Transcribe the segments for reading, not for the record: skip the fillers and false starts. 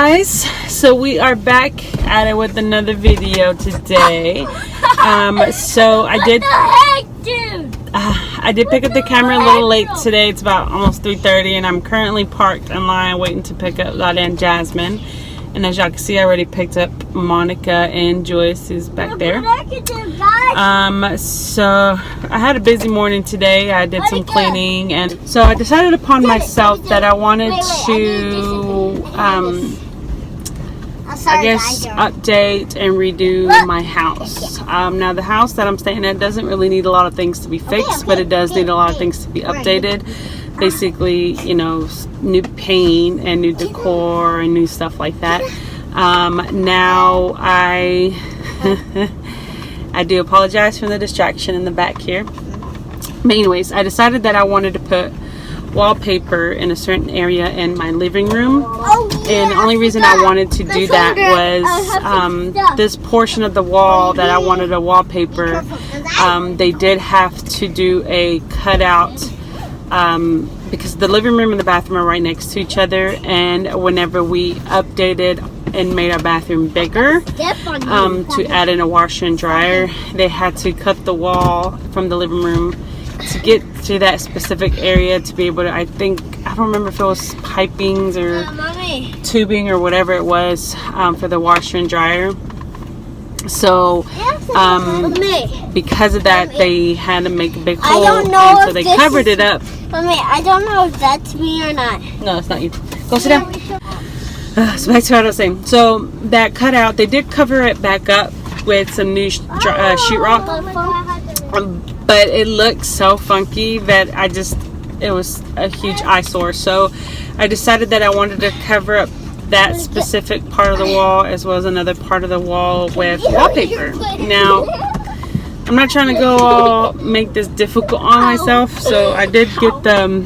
guys, so we are back at it with another video today. So I did pick up the camera a little late today. It's about almost 3:30 and I'm currently parked in line waiting to pick up Lala and Jasmine. And as y'all can see, I already picked up Monica and Joyce, who's back there. So I had a busy morning today. I did some cleaning, and so I decided upon myself that I wanted to, I guess, update and redo my house. Now the house that I'm staying at doesn't really need a lot of things to be fixed, but it does need a lot of things to be updated. Basically, you know, new paint and new decor and new stuff like that. Now I do apologize for the distraction in the back here. But anyways, I decided that I wanted to put wallpaper in a certain area in my living room. And the only reason I wanted to do that was this portion of the wall that I wanted a wallpaper. They did have to do a cutout because the living room and the bathroom are right next to each other, and whenever we updated and made our bathroom bigger to add in a washer and dryer, they had to cut the wall from the living room to get to that specific area to be able to, I don't remember if it was pipings or tubing or whatever it was for the washer and dryer. So because of that, they had to make a big hole, and so they covered it up. Mommy, I don't know if that's me or not. No, it's not you. Go sit down. So back to what I was saying. So that cutout, they did cover it back up with some new sheetrock, but it looked so funky that it was a huge eyesore. So I decided that I wanted to cover up that specific part of the wall as well as another part of the wall with wallpaper. Now, I'm not trying to go make this difficult on myself, so I did get the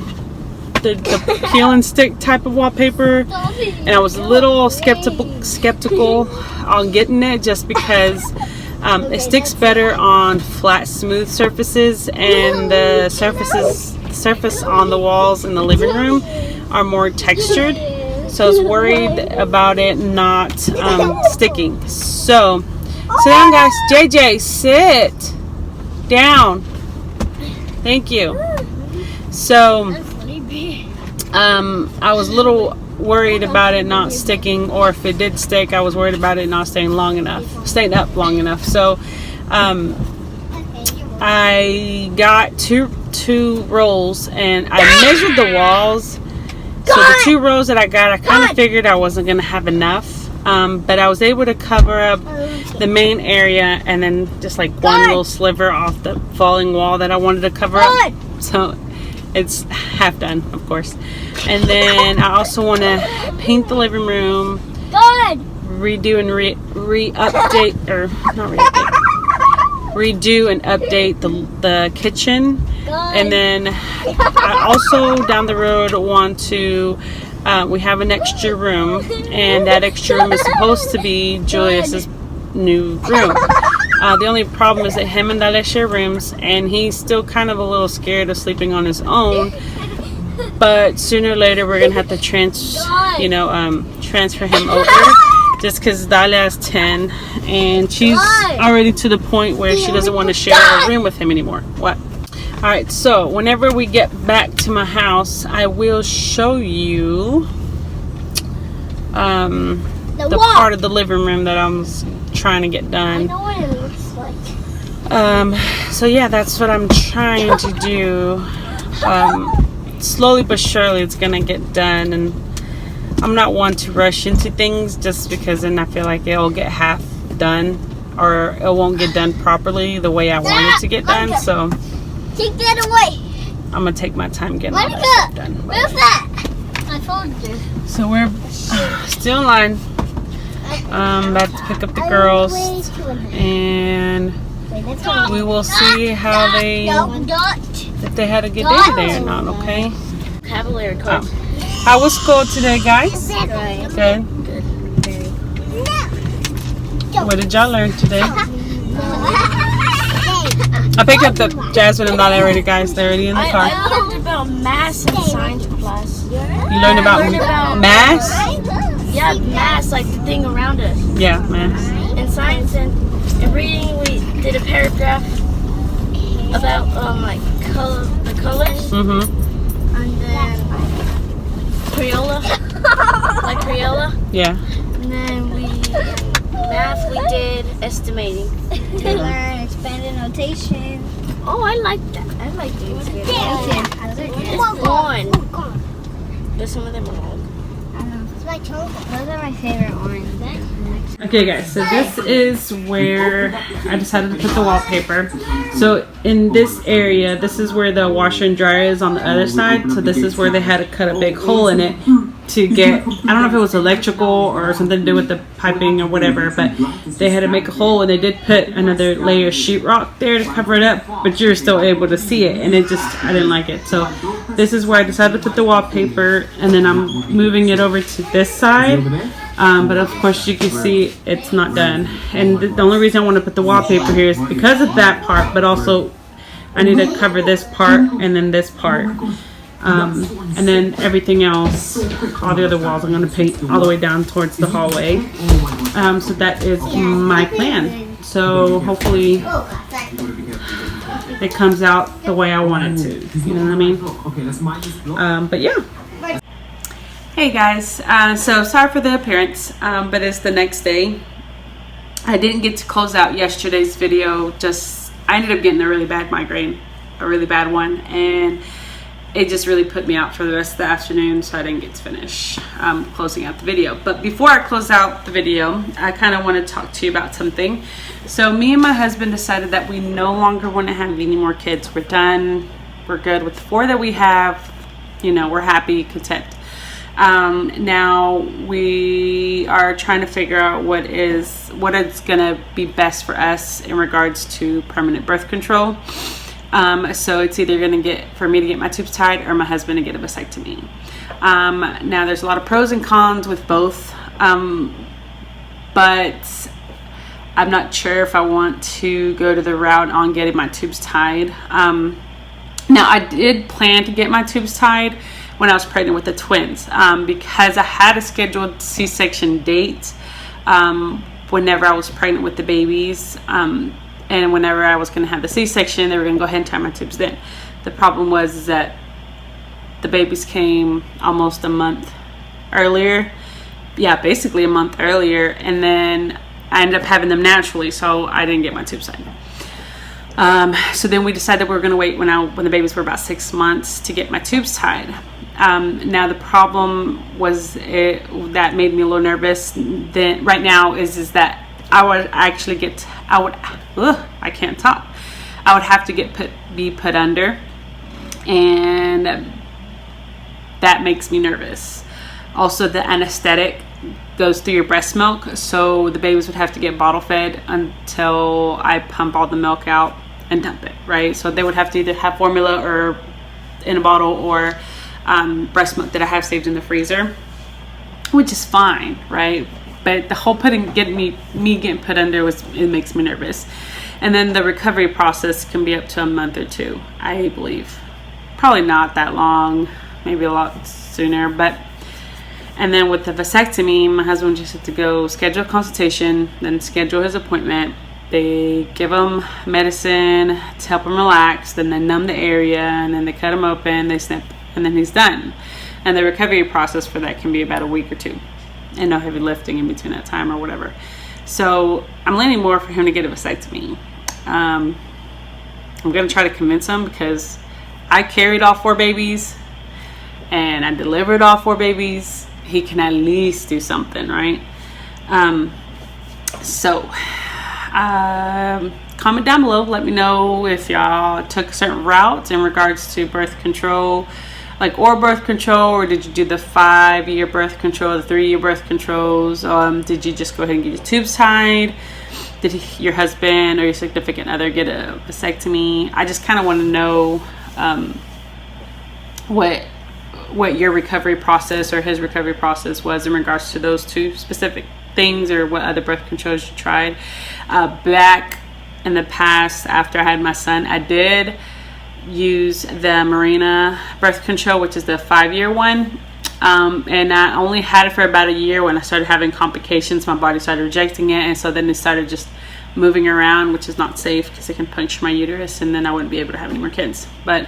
peel and stick type of wallpaper, and I was a little skeptical on getting it just because it sticks better on flat, smooth surfaces, and the surface on the walls in the living room are more textured. So I was worried about it not sticking. So sit down, guys. JJ, sit down. Thank you. So I was a little worried about it not sticking, or if it did stick, I was worried about it not staying up long enough. So I got two rolls, and I measured the walls. So the 2 rows that I got, I kind of figured I wasn't going to have enough, but I was able to cover up the main area and then just like one little sliver off the falling wall that I wanted to cover up. So it's half done, of course. And then I also want to paint the living room, redo and redo and update the kitchen. And then I also down the road want to we have an extra room, and that extra room is supposed to be Julius's new room. The only problem is that him and Dale share rooms, and he's still kind of a little scared of sleeping on his own. But sooner or later we're gonna have to transfer him over, just because Dale is 10 and she's already to the point where she doesn't want to share a room with him anymore. What? Alright, so whenever we get back to my house, I will show you the part of the living room that I'm trying to get done. I know what it looks like. So yeah, that's what I'm trying to do. Slowly but surely it's gonna get done, and I'm not one to rush into things just because then I feel like it'll get half done, or it won't get done properly the way I want it to get done. So take that away. I'm gonna take my time getting all that stuff done. Where's that? I told you. So we're still in line. About to pick up the girls, and we will see how if they had a good day today or not. Okay. Cavalier card. How was school today, guys? Good. What did y'all learn today? I picked up the Jasmine and Lala already, guys. They're already in the car. I learned about math and science class. You learned about math? Yeah, math, like the thing around us. Yeah, math. In science and in reading, we did a paragraph about like the colors. Mm-hmm. And then Crayola, like Crayola. Yeah. And then in math we did estimating. We learned expanded notation. Oh, I like that. I like these. It's fun. But some of them are long. Those are my favorite ones. Okay guys, so this is where I decided to put the wallpaper. So in this area, this is where the washer and dryer is on the other side. So this is where they had to cut a big hole in it to get, I don't know if it was electrical or something to do with the piping or whatever, but they had to make a hole, and they did put another layer of sheetrock there to cover it up, but you're still able to see it, and I didn't like it. So this is where I decided to put the wallpaper, and then I'm moving it over to this side. But of course you can see it's not done, and the only reason I want to put the wallpaper here is because of that part, but also I need to cover this part and then this part, and then everything else, all the other walls I'm going to paint all the way down towards the hallway. So that is my plan. So hopefully it comes out the way I want it to, you know what I mean? But yeah. Hey guys, so sorry for the appearance, but it's the next day. I didn't get to close out yesterday's video. I ended up getting a really bad migraine, a really bad one, and it just really put me out for the rest of the afternoon, so I didn't get to finish closing out the video. But before I close out the video, I kind of want to talk to you about something. So me and my husband decided that we no longer want to have any more kids. We're done. We're good with the 4 that we have. You know, we're happy, content. Now we are trying to figure out what is gonna be best for us in regards to permanent birth control. So it's either for me to get my tubes tied or my husband to get a vasectomy. Now there's a lot of pros and cons with both, but I'm not sure if I want to go to the route on getting my tubes tied. Now I did plan to get my tubes tied when I was pregnant with the twins, because I had a scheduled C-section date whenever I was pregnant with the babies, and whenever I was going to have the C-section, they were going to go ahead and tie my tubes then. The problem was that the babies came almost a month earlier. Yeah, basically a month earlier, and then I ended up having them naturally, so I didn't get my tubes tied. So then we decided we were going to wait when the babies were about 6 months to get my tubes tied. Now the problem was that made me a little nervous. Then right now is that I would actually I can't talk. I would have to be put under, and that makes me nervous. Also, the anesthetic goes through your breast milk, so the babies would have to get bottle fed until I pump all the milk out and dump it, right? So they would have to either have formula or in a bottle, or breast milk that I have saved in the freezer, which is fine, right? But the whole getting put under it makes me nervous. And then the recovery process can be up to a month or 2, I believe. Probably not that long, maybe a lot sooner. And then with the vasectomy, my husband just had to go schedule a consultation, then schedule his appointment. They give him medicine to help him relax, then they numb the area, and then they cut him open, they snip, and then he's done. And the recovery process for that can be about a week or 2, and no heavy lifting in between that time or whatever. So I'm leaning more for him to get a vasectomy. I'm gonna try to convince him, because I carried all 4 babies and I delivered all 4 babies. He can at least do something, right? Comment down below, let me know if y'all took certain routes in regards to birth control, like oral birth control, or did you do the 5-year birth control, the 3-year birth controls? Did you just go ahead and get your tubes tied? Did your husband or your significant other get a vasectomy? I just kind of want to know what your recovery process or his recovery process was in regards to those 2 specific things, or what other birth controls you tried. Back in the past, after I had my son, I did use the Mirena birth control, which is the 5-year one. And I only had it for about a year. When I started having complications, my body started rejecting it, and so then it started just moving around, which is not safe because it can puncture my uterus, and then I wouldn't be able to have any more kids. But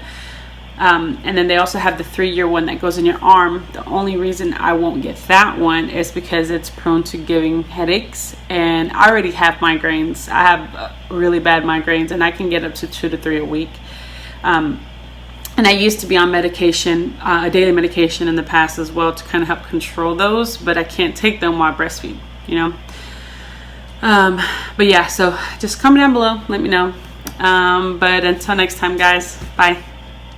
and then they also have the 3-year one that goes in your arm. The only reason I won't get that one is because it's prone to giving headaches, and I already have migraines. I have really bad migraines, and I can get up to 2 to 3 a week. And I used to be on medication, a daily medication in the past as well, to kind of help control those, but I can't take them while I breastfeed, you know. But yeah, so just comment down below, let me know. But until next time, guys, bye.